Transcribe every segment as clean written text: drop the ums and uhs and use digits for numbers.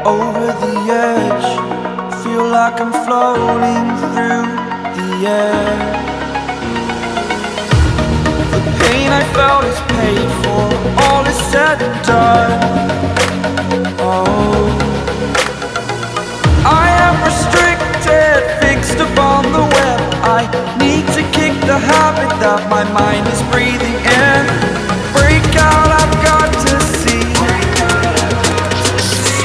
Over the edge, feel like I'm floating through the air. The pain I felt is paid for, all is said and done. Oh, I am restricted, fixed upon the web. I need to kick the habit that my mind is breathing in. Break out, I've got to see.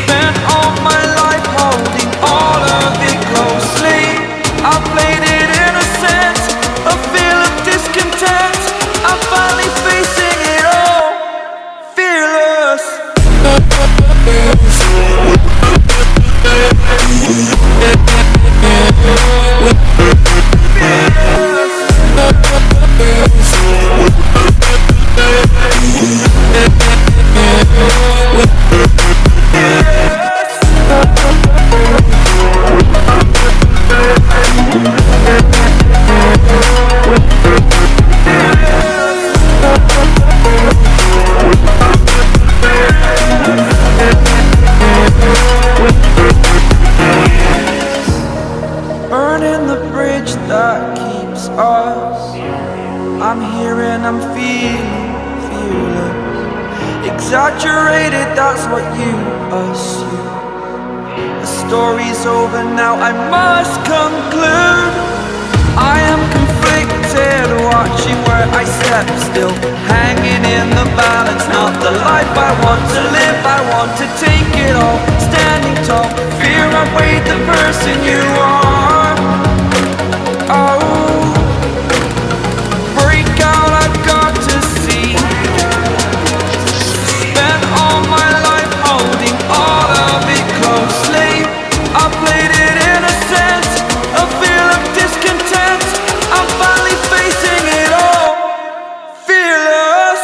Spent all my life holding all of it closely. I played it innocent, a feel of discontent. I'm finally facing it all, fearless. Burning the bridge that keeps us. I'm here and I'm feeling fearless. Exaggerated, that's what you assume. The story's over now, I must conclude. I am conflicted, watching where I step still, hanging in the balance. Not the life I want to live, I want to take it all. Standing tall, fear outweighed the person you are. Oh, break out, I've got to see. Spent all my life holding all of it closely. I played it innocent, a feel of discontent. I'm finally facing it all, fearless.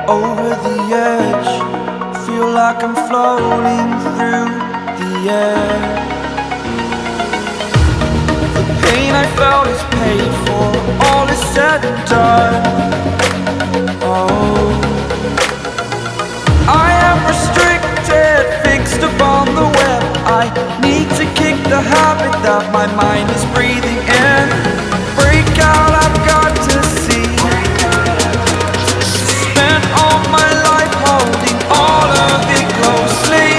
Over the edge, feel like I'm floating through the air. The pain I felt is paid for, all is said and done. Oh, I am restricted, fixed upon the web. I need to kick the habit that my mind is breathing in. Break out, I've got to see. Spent all my life holding all of it closely.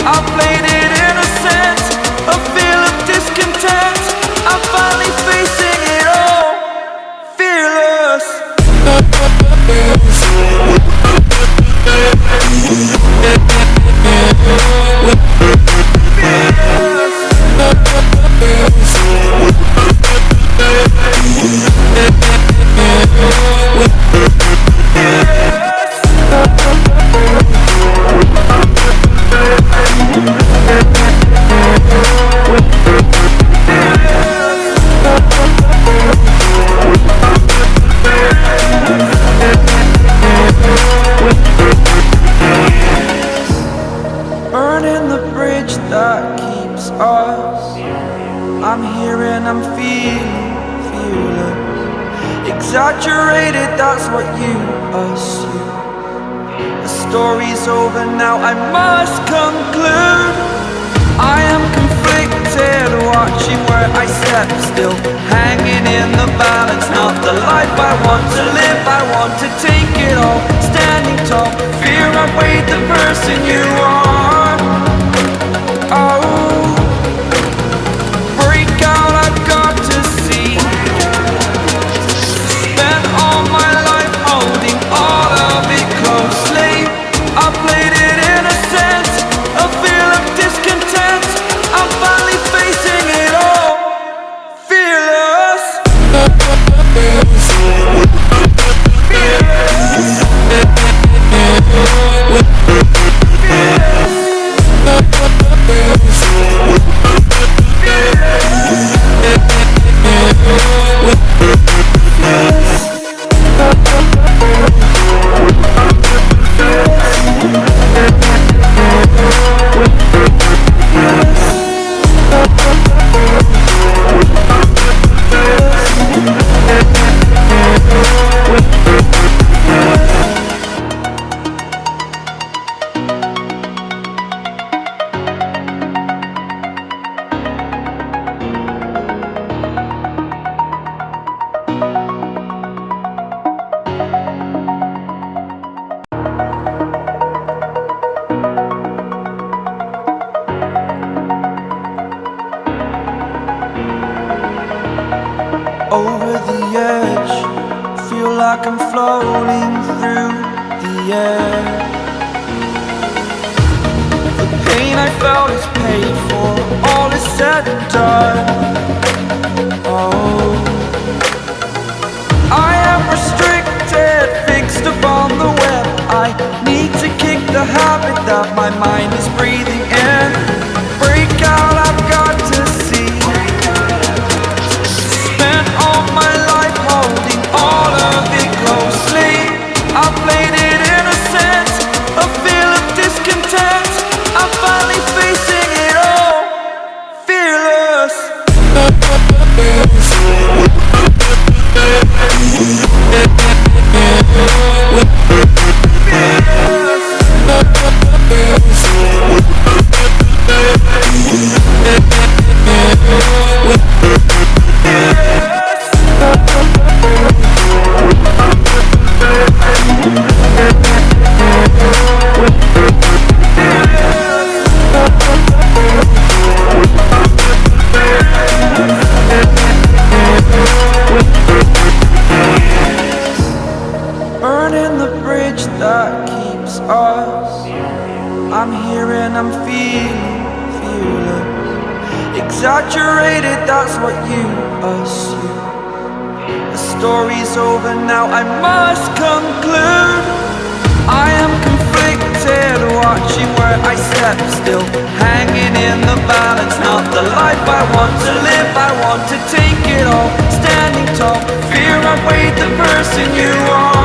I played it innocent, a feel of discontent. I'm finally facing it all, fearless. Burning the bridge that keeps us. I'm here and I'm feeling fearless. Exaggerated, that's what you assume. The story's over now, I must conclude. I am conflicted, watching where I step still, hanging in the balance. I want to live, I want to take it all. Standing tall, fear I weighed the person you are. Oh, break out, I've got to see. Spent all my life holding all of it closely. I played it in a sense, a feel of discontent. I'm finally facing it all, fearless. Over the edge, feel like I'm floating through the air. The pain I felt is paid for, all is said and done. Oh, I am restricted, fixed upon the web. I need to kick the habit that my mind is breathing in. Break out, I've got to see. My life holding all of it closely. I played it in a sense, a feel of discontent. I'm finally facing it all, fearless. Burning the bridge that keeps us. I'm here and I'm feeling fearless. Exaggerated, that's what you assume. The story's over now, I must conclude. I am conflicted, watching where I step still, hanging in the balance. Not the life I want to live, I want to take it all. Standing tall, fear I weighed the person you are.